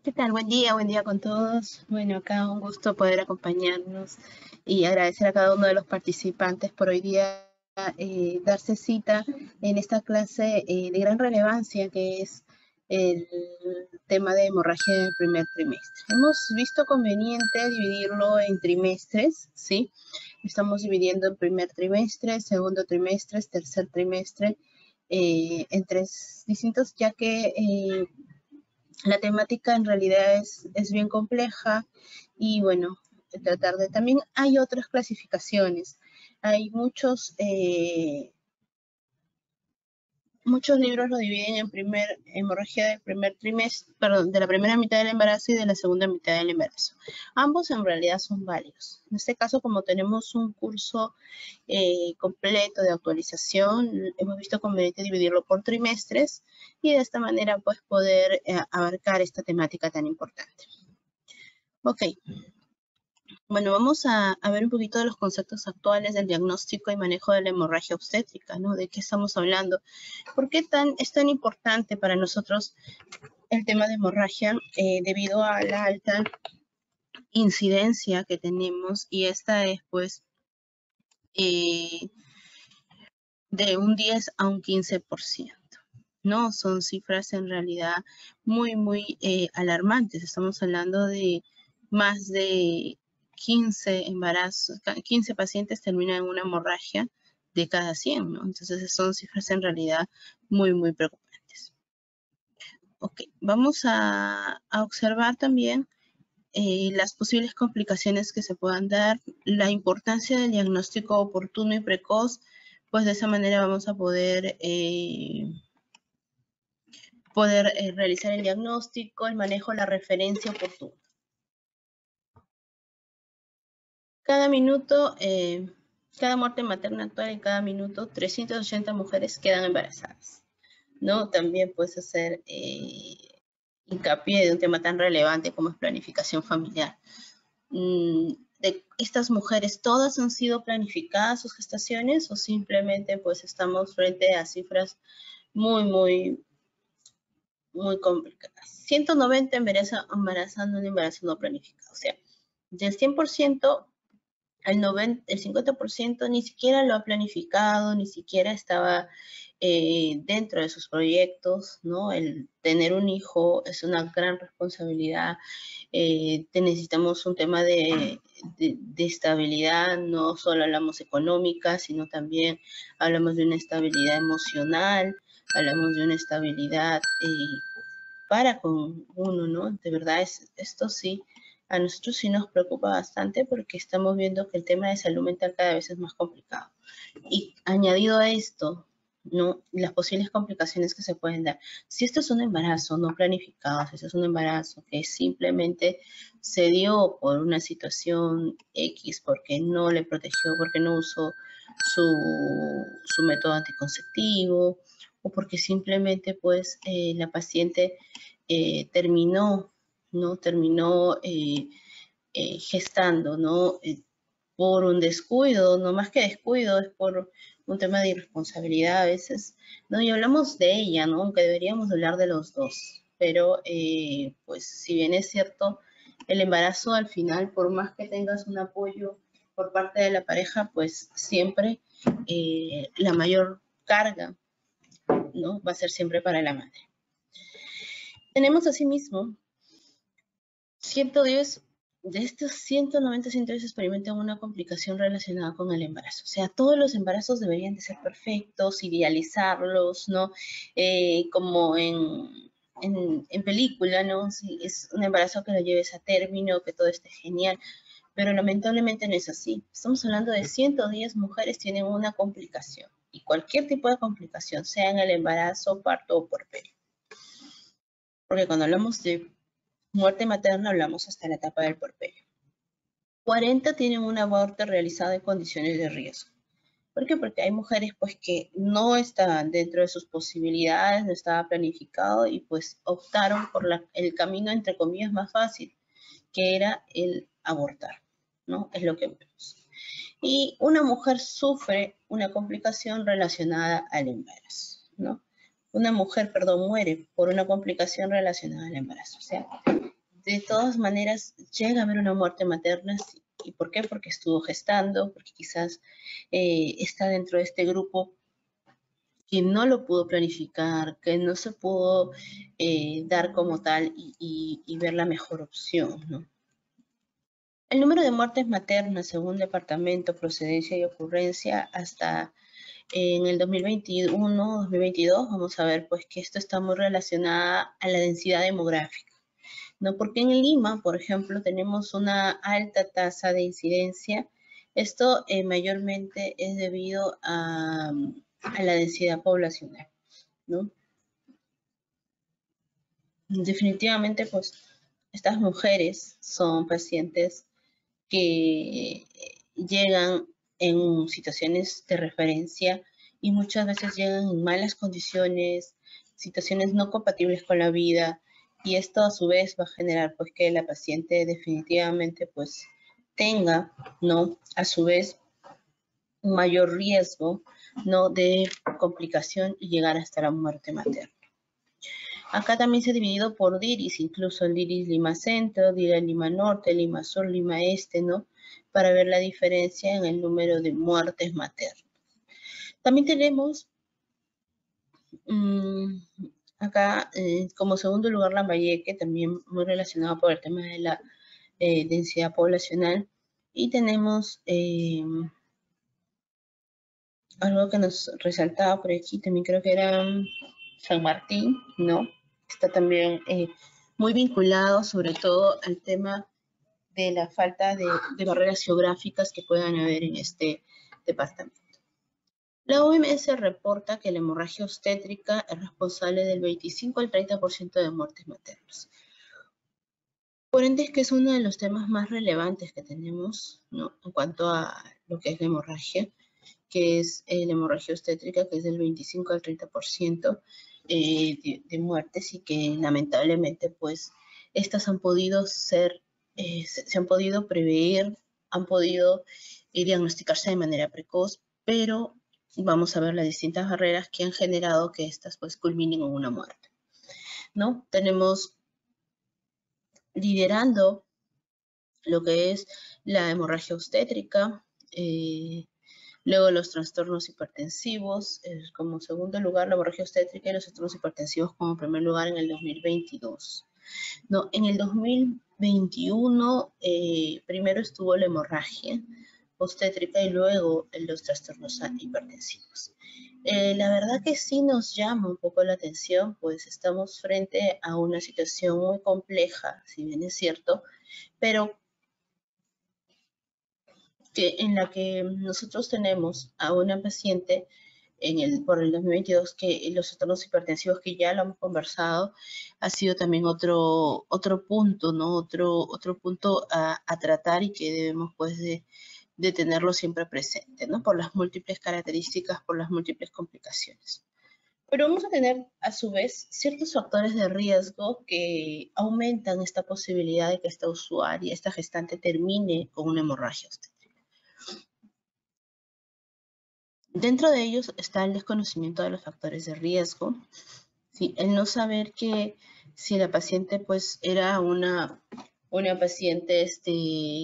¿Qué tal? Buen día con todos. Bueno, acá un gusto poder acompañarnos y agradecer a cada uno de los participantes por hoy día darse cita en esta clase de gran relevancia que es el tema de hemorragia del primer trimestre. Hemos visto conveniente dividirlo en trimestres, ¿sí? Estamos dividiendo en primer trimestre, segundo trimestre, tercer trimestre, en tres distintos, ya que la temática en realidad es bien compleja y bueno, tratar de... También hay otras clasificaciones. Hay muchos libros lo dividen en hemorragia del primer trimestre, perdón, de la primera mitad del embarazo y de la segunda mitad del embarazo. Ambos en realidad son válidos. En este caso, como tenemos un curso completo de actualización, hemos visto conveniente dividirlo por trimestres y de esta manera pues poder abarcar esta temática tan importante. Ok. Bueno, vamos a ver un poquito de los conceptos actuales del diagnóstico y manejo de la hemorragia obstétrica, ¿no? ¿De qué estamos hablando? ¿Por qué es tan importante para nosotros el tema de hemorragia? Debido a la alta incidencia que tenemos, y esta es pues de un 10 a un 15%. ¿No? Son cifras en realidad muy alarmantes. Estamos hablando de más de 15 embarazos, 15 pacientes terminan en una hemorragia de cada 100, ¿no? Entonces son cifras en realidad muy preocupantes. Ok, vamos a observar también las posibles complicaciones que se puedan dar, la importancia del diagnóstico oportuno y precoz, pues de esa manera vamos a poder realizar el diagnóstico, el manejo, la referencia oportuna. Cada minuto, cada muerte materna actual en cada minuto, 380 mujeres quedan embarazadas, ¿no? También puedes hacer hincapié de un tema tan relevante como es planificación familiar. De estas mujeres, ¿todas han sido planificadas sus gestaciones o simplemente pues estamos frente a cifras muy complicadas? 190 embarazando un embarazo no planificado. O sea, del 100%, el 50% ni siquiera lo ha planificado, ni siquiera estaba dentro de sus proyectos, ¿no? El tener un hijo es una gran responsabilidad. Necesitamos un tema de estabilidad, no solo hablamos económica, sino también hablamos de una estabilidad emocional, hablamos de una estabilidad para con uno, ¿no? De verdad, esto sí, a nosotros sí nos preocupa bastante porque estamos viendo que el tema de salud mental cada vez es más complicado. Y añadido a esto, ¿no? Las posibles complicaciones que se pueden dar. Si esto es un embarazo no planificado, si esto es un embarazo que simplemente se dio por una situación X, porque no le protegió, porque no usó su método anticonceptivo, o porque simplemente pues la paciente terminó, ¿no? Terminó gestando, ¿no? Por un descuido, no más que descuido, es por un tema de irresponsabilidad a veces, ¿no? Y hablamos de ella, ¿no? Aunque deberíamos hablar de los dos, pero pues si bien es cierto, el embarazo al final, por más que tengas un apoyo por parte de la pareja, pues siempre la mayor carga, ¿no? Va a ser siempre para la madre. Tenemos asimismo 110 de estos 190, 110 experimentan una complicación relacionada con el embarazo. O sea, todos los embarazos deberían de ser perfectos, idealizarlos, ¿no? Como en película, ¿no? Si es un embarazo que lo lleves a término, que todo esté genial. Pero lamentablemente no es así. Estamos hablando de 110 mujeres tienen una complicación. Y cualquier tipo de complicación, sea en el embarazo, parto o puerperio. Porque cuando hablamos de muerte materna hablamos hasta la etapa del puerperio. 40 tienen un aborto realizado en condiciones de riesgo. ¿Por qué? Porque hay mujeres pues que no estaban dentro de sus posibilidades, no estaba planificado y pues optaron por el camino entre comillas más fácil, que era el abortar, ¿no? Es lo que vemos. Y una mujer sufre una complicación relacionada al embarazo, ¿no? Una mujer, perdón, muere por una complicación relacionada al embarazo. O sea, de todas maneras llega a haber una muerte materna. ¿Y por qué? Porque estuvo gestando, porque quizás está dentro de este grupo que no lo pudo planificar, que no se pudo dar como tal y ver la mejor opción, ¿no? El número de muertes maternas según departamento, procedencia y ocurrencia hasta en el 2021-2022, vamos a ver pues que esto está muy relacionada a la densidad demográfica, ¿no? Porque en Lima, por ejemplo, tenemos una alta tasa de incidencia. Esto mayormente es debido a la densidad poblacional, ¿no? Definitivamente, pues, estas mujeres son pacientes que llegan en situaciones de referencia y muchas veces llegan en malas condiciones, situaciones no compatibles con la vida, y esto a su vez va a generar pues que la paciente definitivamente pues tenga, ¿no? A su vez un mayor riesgo, ¿no? De complicación y llegar hasta la muerte materna. Acá también se ha dividido por DIRIS, incluso el DIRIS Lima Centro, DIRIS Lima Norte, Lima Sur, Lima Este, ¿no? Para ver la diferencia en el número de muertes maternas. También tenemos acá como segundo lugar Lambayeque, también muy relacionado por el tema de la densidad poblacional. Y tenemos algo que nos resaltaba por aquí, también creo que era San Martín, ¿no? Está también muy vinculado sobre todo al tema de la falta de barreras geográficas que puedan haber en este departamento. La OMS reporta que la hemorragia obstétrica es responsable del 25 al 30% de muertes maternas. Por ende, es que es uno de los temas más relevantes que tenemos, ¿no? En cuanto a lo que es la hemorragia, que es la hemorragia obstétrica, que es del 25 al 30% de muertes, y que lamentablemente pues estas han podido ser, se han podido prever, han podido diagnosticarse de manera precoz, pero vamos a ver las distintas barreras que han generado que estas pues culminen en una muerte, ¿no? Tenemos liderando lo que es la hemorragia obstétrica, luego los trastornos hipertensivos, como segundo lugar la hemorragia obstétrica, y los trastornos hipertensivos como primer lugar en el 2022. No, en el 2021 primero estuvo la hemorragia obstétrica y luego los trastornos hipertensivos. La verdad que sí nos llama un poco la atención, pues estamos frente a una situación muy compleja, si bien es cierto, pero en la que nosotros tenemos a una paciente por el 2022 que los trastornos hipertensivos, que ya lo hemos conversado, ha sido también otro punto, ¿no? Otro punto a tratar, y que debemos pues de tenerlo siempre presente, ¿no? Por las múltiples características, por las múltiples complicaciones. Pero vamos a tener, a su vez, ciertos factores de riesgo que aumentan esta posibilidad de que esta usuaria, esta gestante, termine con una hemorragia obstétrica. Dentro de ellos está el desconocimiento de los factores de riesgo, ¿sí? El no saber que si la paciente pues era una paciente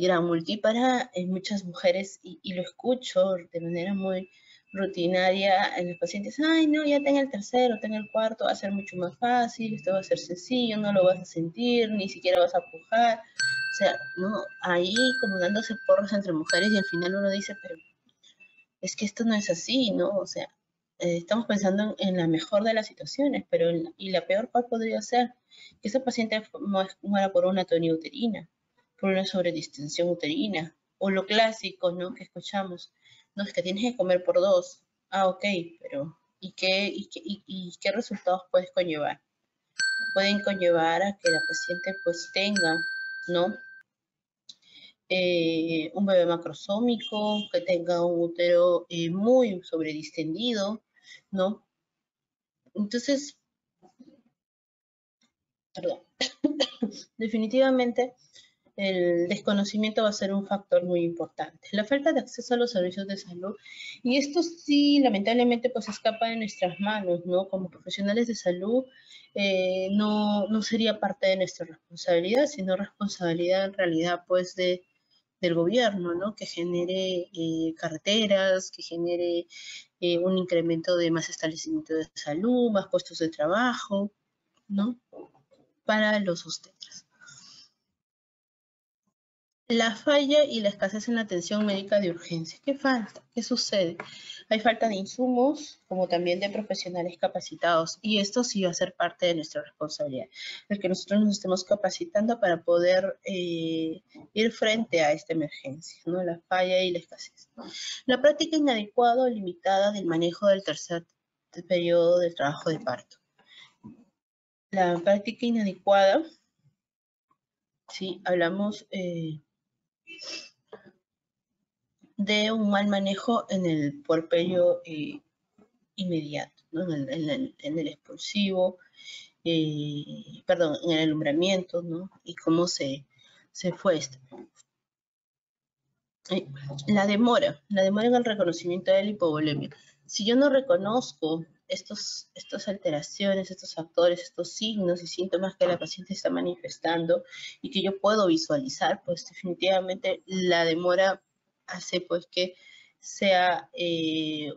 gran multípara. En muchas mujeres, y lo escucho de manera muy rutinaria en los pacientes: ay, no, ya tenga el tercero, tenga el cuarto, va a ser mucho más fácil, esto va a ser sencillo, no lo vas a sentir, ni siquiera vas a pujar. O sea, ¿no? Ahí como dándose porros entre mujeres, y al final uno dice, pero es que esto no es así, ¿no? O sea, estamos pensando en la mejor de las situaciones, pero y la peor, ¿cuál podría ser? Que esa paciente muera por una tonía uterina, por una sobredistensión uterina, o lo clásico, ¿no? Que escuchamos: no, es que tienes que comer por dos. Ah, ok, pero ¿y qué resultados puedes conllevar? Pueden conllevar a que la paciente pues tenga, ¿no? Un bebé macrosómico, que tenga un útero muy sobredistendido, ¿no? Entonces, perdón, definitivamente el desconocimiento va a ser un factor muy importante. La falta de acceso a los servicios de salud, y esto sí, lamentablemente, pues escapa de nuestras manos, ¿no? Como profesionales de salud, no sería parte de nuestra responsabilidad, sino responsabilidad en realidad, pues, del gobierno, ¿no? Que genere carreteras, que genere un incremento de más establecimientos de salud, más puestos de trabajo, ¿no? Para los obstetras. La falla y la escasez en la atención médica de urgencia. ¿Qué falta? ¿Qué sucede? Hay falta de insumos, como también de profesionales capacitados, y esto sí va a ser parte de nuestra responsabilidad, el que nosotros nos estemos capacitando para poder ir frente a esta emergencia, ¿no? La falla y la escasez. La práctica inadecuada o limitada del manejo del tercer periodo de trabajo de parto. La práctica inadecuada, sí, hablamos de un mal manejo en el puerperio inmediato, ¿no? En el expulsivo, perdón, en el alumbramiento, ¿no? Y cómo se fue esto. La demora en el reconocimiento de la hipovolemia. Si yo no reconozco estas alteraciones, estos factores, estos signos y síntomas que la paciente está manifestando y que yo puedo visualizar, pues definitivamente la demora hace pues que sea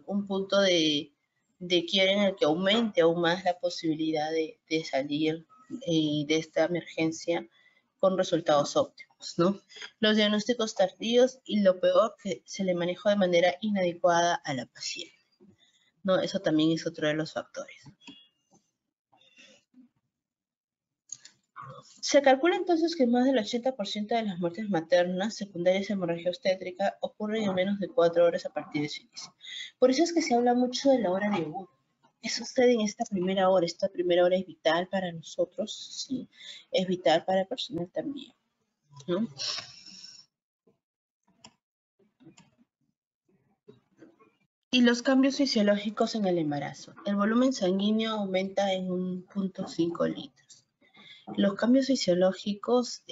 un punto de quiebre en el que aumente aún más la posibilidad de salir de esta emergencia con resultados óptimos, ¿no? Los diagnósticos tardíos y lo peor, que se le manejó de manera inadecuada a la paciente, ¿no? Eso también es otro de los factores. Se calcula entonces que más del 80% de las muertes maternas secundarias a hemorragia obstétrica ocurren en menos de 4 horas a partir de su inicio. Por eso es que se habla mucho de la hora de agudo. ¿Qué sucede en esta primera hora? Esta primera hora es vital para nosotros, sí, es vital para el personal también, ¿no? Y los cambios fisiológicos en el embarazo. El volumen sanguíneo aumenta en 1.5 litros. Los cambios fisiológicos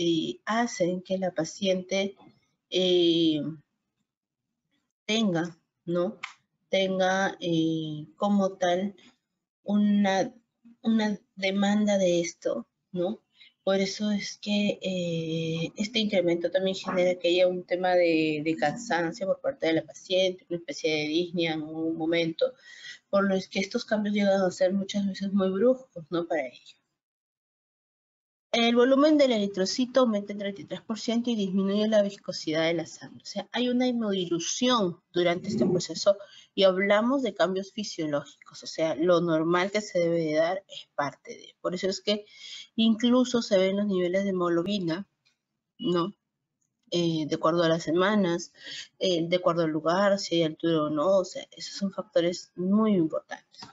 hacen que la paciente tenga, ¿no? Tenga como tal una demanda de esto, ¿no? Por eso es que este incremento también genera que haya un tema de cansancio por parte de la paciente, una especie de disnea en un momento, por lo que estos cambios llegan a ser muchas veces muy bruscos, ¿no? Para ella. El volumen del eritrocito aumenta en 33% y disminuye la viscosidad de la sangre. O sea, hay una hemodilución durante este proceso y hablamos de cambios fisiológicos. O sea, lo normal que se debe de dar es parte de. Por eso es que incluso se ven los niveles de hemoglobina, ¿no? De acuerdo a las semanas, de acuerdo al lugar, si hay altura o no. O sea, esos son factores muy importantes.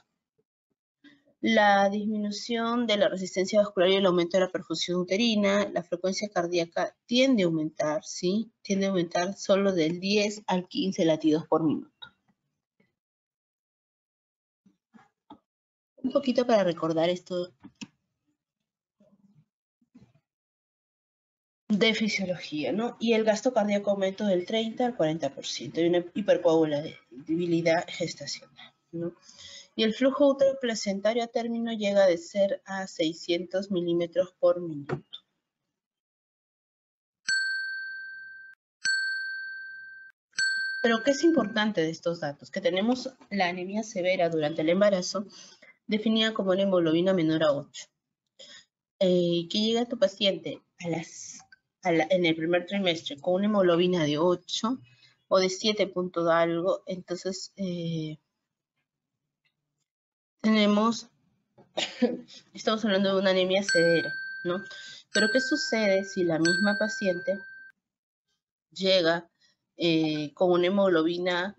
La disminución de la resistencia vascular y el aumento de la perfusión uterina, la frecuencia cardíaca tiende a aumentar, ¿sí? Tiende a aumentar solo del 10 al 15 latidos por minuto. Un poquito para recordar esto de fisiología, ¿no? Y el gasto cardíaco aumenta del 30 al 40%, y una hipercoagulabilidad gestacional, ¿no? Y el flujo uteroplacentario a término llega de ser a 600 milímetros por minuto. Pero ¿qué es importante de estos datos? Que tenemos la anemia severa durante el embarazo, definida como una hemoglobina menor a 8. Que llega a tu paciente en el primer trimestre con una hemoglobina de 8 o de 7 punto de algo, entonces estamos hablando de una anemia severa, ¿no? Pero ¿qué sucede si la misma paciente llega con una hemoglobina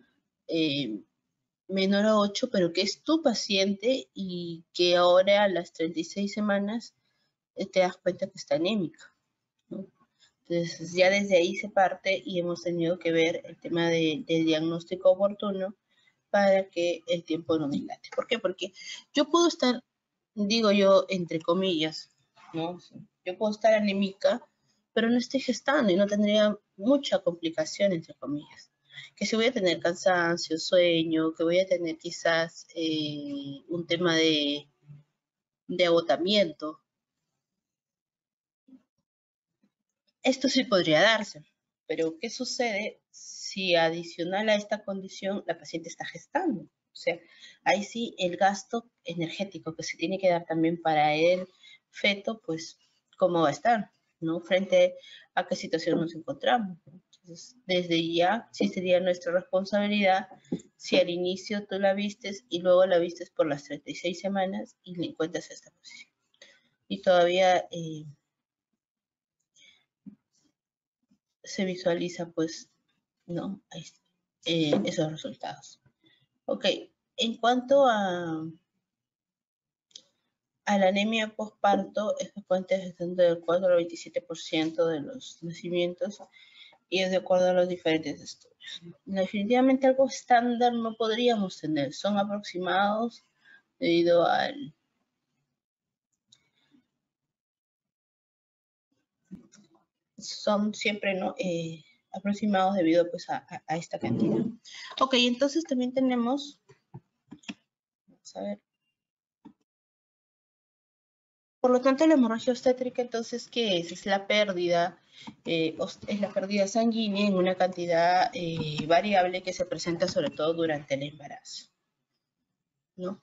menor a 8, pero que es tu paciente y que ahora a las 36 semanas te das cuenta que está anémica, ¿no? Entonces ya desde ahí se parte y hemos tenido que ver el tema del diagnóstico oportuno para que el tiempo no dilate. ¿Por qué? Porque yo puedo estar, digo yo, entre comillas, ¿no? Yo puedo estar anémica pero no estoy gestando y no tendría mucha complicación, entre comillas. Que si voy a tener cansancio, sueño, que voy a tener quizás un tema de agotamiento, esto sí podría darse, pero ¿qué sucede si adicional a esta condición la paciente está gestando? O sea, ahí sí el gasto energético que se tiene que dar también para el feto, pues, ¿cómo va a estar? ¿No? Frente a qué situación nos encontramos. Entonces, desde ya sí sería nuestra responsabilidad si al inicio tú la vistes y luego la vistes por las 36 semanas y le encuentras esta posición. Y todavía se visualiza, pues, ¿no? Esos resultados. Ok, en cuanto a la anemia postparto, es frecuente desde del 4 al 27% de los nacimientos y es de acuerdo a los diferentes estudios. Definitivamente algo estándar no podríamos tener, son aproximados debido al... son siempre, ¿no? Aproximados debido pues a esta cantidad. Ok, entonces también tenemos, vamos a ver, por lo tanto, la hemorragia obstétrica, entonces, ¿qué es? Es la pérdida, es la pérdida sanguínea en una cantidad variable que se presenta sobre todo durante el embarazo, ¿no?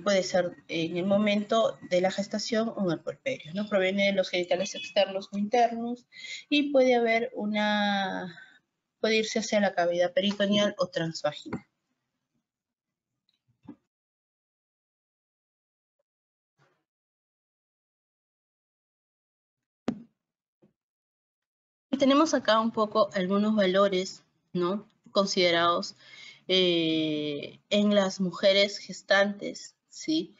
Puede ser en el momento de la gestación o en el puerperio, ¿no? Proviene de los genitales externos o internos y puede haber puede irse hacia la cavidad peritoneal o transvaginal. Y tenemos acá un poco algunos valores, ¿no? Considerados en las mujeres gestantes, ¿sí?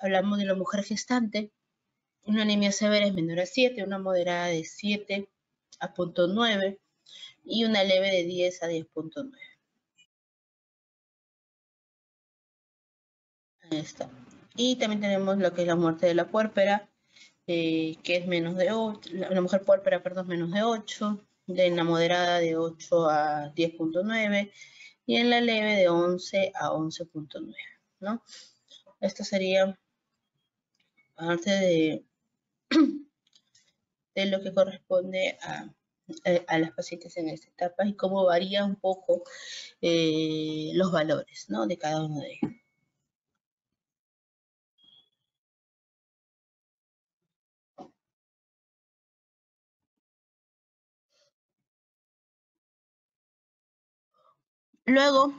Hablamos de la mujer gestante, una anemia severa es menor a 7, una moderada de 7 a 0.9 y una leve de 10 a 10.9. Ahí está. Y también tenemos lo que es la muerte de la puérpera, que es menos de 8, la mujer puérpera, perdón, menos de 8, de la moderada de 8 a 10.9 y en la leve de 11 a 11.9, ¿no? Esto sería parte de lo que corresponde a las pacientes en esta etapa y cómo varía un poco los valores, ¿no? De cada uno de ellos. Luego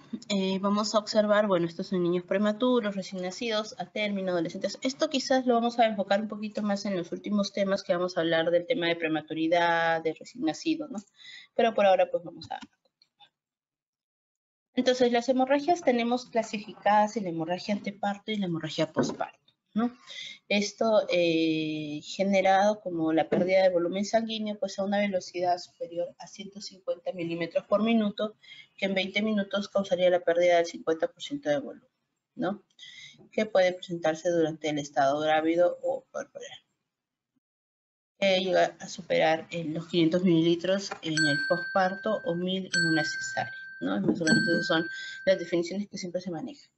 vamos a observar, bueno, estos son niños prematuros, recién nacidos, a término, adolescentes. Esto quizás lo vamos a enfocar un poquito más en los últimos temas que vamos a hablar del tema de prematuridad, de recién nacido, ¿no? Pero por ahora pues vamos a... Entonces las hemorragias tenemos clasificadas en la hemorragia anteparto y la hemorragia posparto, ¿no? Esto generado como la pérdida de volumen sanguíneo pues a una velocidad superior a 150 milímetros por minuto, que en 20 minutos causaría la pérdida del 50% de volumen, ¿no? Que puede presentarse durante el estado grávido o corporal. Llega a superar los 500 mililitros en el posparto o 1000 en una cesárea, ¿no? Más o menos esas son las definiciones que siempre se manejan.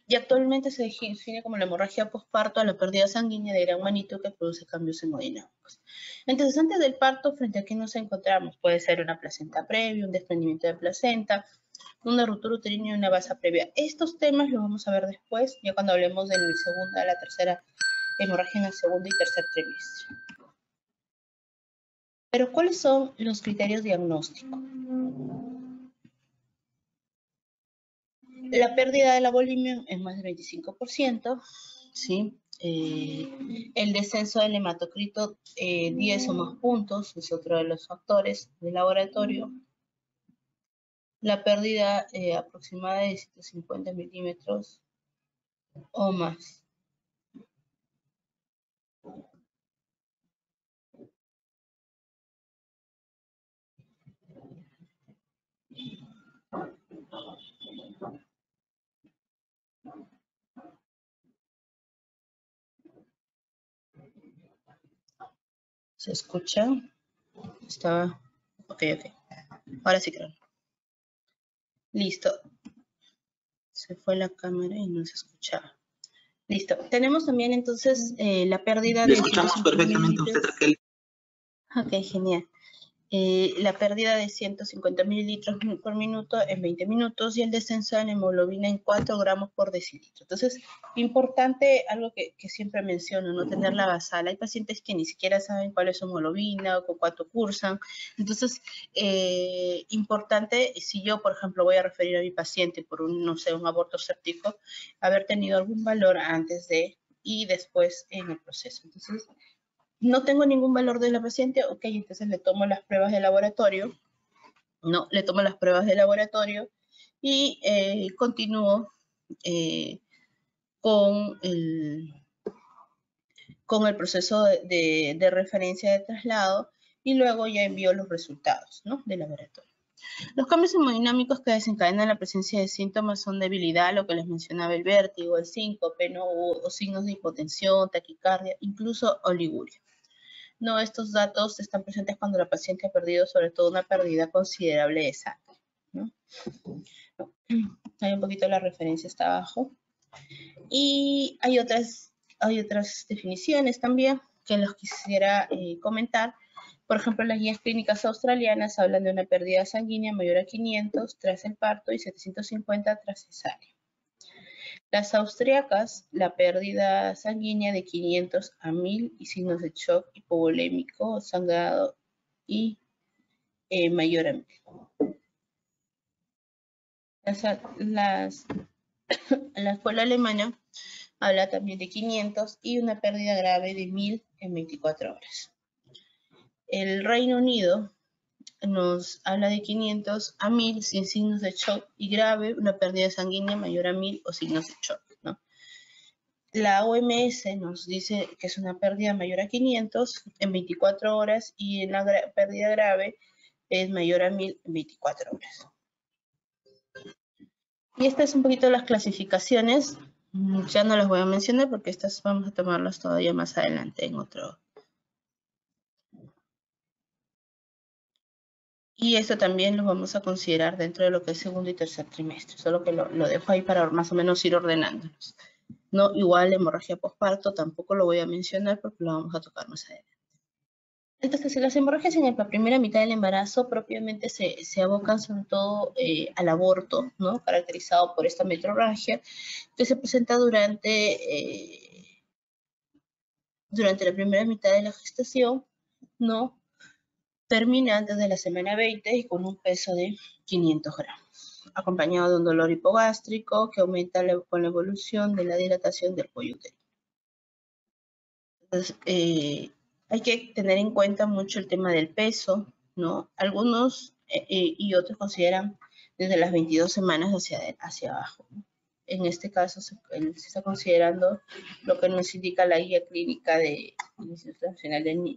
Y actualmente se define como la hemorragia postparto a la pérdida sanguínea de gran magnitud que produce cambios hemodinámicos. Entonces, antes del parto, ¿frente a qué nos encontramos? Puede ser una placenta previa, un desprendimiento de placenta, una ruptura uterina y una basa previa. Estos temas los vamos a ver después, ya cuando hablemos de la segunda, la tercera hemorragia en el segundo y tercer trimestre. Pero, ¿cuáles son los criterios diagnósticos? La pérdida de la bulimia es más del 25%, ¿sí? El descenso del hematocrito 10 o más puntos es otro de los factores de laboratorio. La pérdida aproximada de 150 milímetros o más. ¿Se escucha? Estaba... Ok. Ahora sí creo. Listo. Se fue la cámara y no se escuchaba. Listo. Tenemos también entonces la pérdida de... Le escuchamos perfectamente a usted, Raquel. Ok, genial. La pérdida de 150 mililitros por minuto en 20 minutos y el descenso de la hemoglobina en 4 gramos por decilitro. Entonces, importante, algo que siempre menciono, no tener la basal. Hay pacientes que ni siquiera saben cuál es su hemoglobina o con cuánto cursan. Entonces, importante, si yo, por ejemplo, voy a referir a mi paciente por un aborto séptico, haber tenido algún valor antes de y después en el proceso. Entonces, no tengo ningún valor de la paciente, ok, entonces le tomo las pruebas de laboratorio, y continúo con el proceso de referencia de traslado y luego ya envío los resultados, ¿no?, del laboratorio. Los cambios hemodinámicos que desencadenan la presencia de síntomas son debilidad, lo que les mencionaba, el vértigo, el síncope, ¿no?, o signos de hipotensión, taquicardia, incluso oliguria. No, estos datos están presentes cuando la paciente ha perdido sobre todo una pérdida considerable de sangre, ¿no? Hay un poquito la referencia está abajo. Y hay otras definiciones también que los quisiera comentar. Por ejemplo, las guías clínicas australianas hablan de una pérdida sanguínea mayor a 500 tras el parto y 750 tras cesárea. Las austriacas, la pérdida sanguínea de 500 a 1000 y signos de shock hipovolémico, sangrado y mayor a 1000. La escuela alemana habla también de 500 y una pérdida grave de 1000 en 24 horas. El Reino Unido nos habla de 500 a 1000 sin signos de shock y grave, una pérdida sanguínea mayor a 1000 o signos de shock, ¿no? La OMS nos dice que es una pérdida mayor a 500 en 24 horas y la pérdida grave es mayor a 1000 en 24 horas. Y estas un poquito las clasificaciones. Ya no las voy a mencionar porque estas vamos a tomarlas todavía más adelante en otro. Y esto también lo vamos a considerar dentro de lo que es segundo y tercer trimestre. Solo que lo dejo ahí para más o menos ir ordenándonos. No, igual hemorragia postparto tampoco lo voy a mencionar porque lo vamos a tocar más adelante. Entonces, las hemorragias en la primera mitad del embarazo propiamente se abocan sobre todo al aborto, ¿no?, caracterizado por esta metrorragia que se presenta durante la primera mitad de la gestación, ¿no?, termina antes de la semana 20 y con un peso de 500 gramos, acompañado de un dolor hipogástrico que aumenta con la evolución de la dilatación del cuello uterino. Entonces, hay que tener en cuenta mucho el tema del peso, ¿no? Algunos y otros consideran desde las 22 semanas hacia abajo, ¿no? En este caso se está considerando lo que nos indica la guía clínica del Instituto Nacional del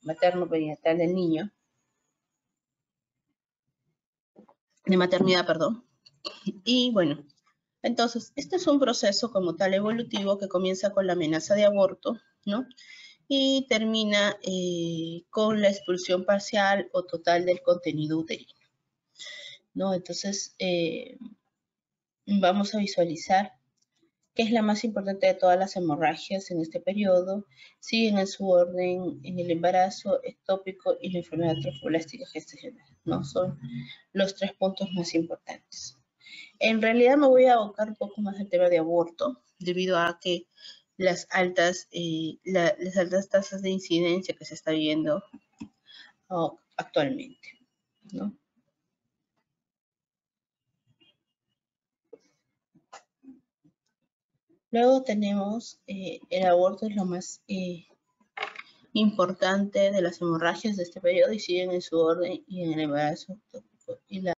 Materno Perinatal del Niño, de maternidad, perdón. Y bueno, entonces, este es un proceso como tal evolutivo que comienza con la amenaza de aborto, ¿no?, y termina con la expulsión parcial o total del contenido uterino, ¿no? Entonces, vamos a visualizar qué es la más importante de todas las hemorragias en este periodo. Siguen en su orden en el embarazo, ectópico y la enfermedad trofoblástica gestacional, ¿no? Son los 3 puntos más importantes. En realidad me voy a abocar un poco más al tema de aborto, debido a que las altas tasas de incidencia que se está viendo actualmente, ¿no? Luego tenemos el aborto es lo más importante de las hemorragias de este periodo y siguen en su orden y en el embarazo y la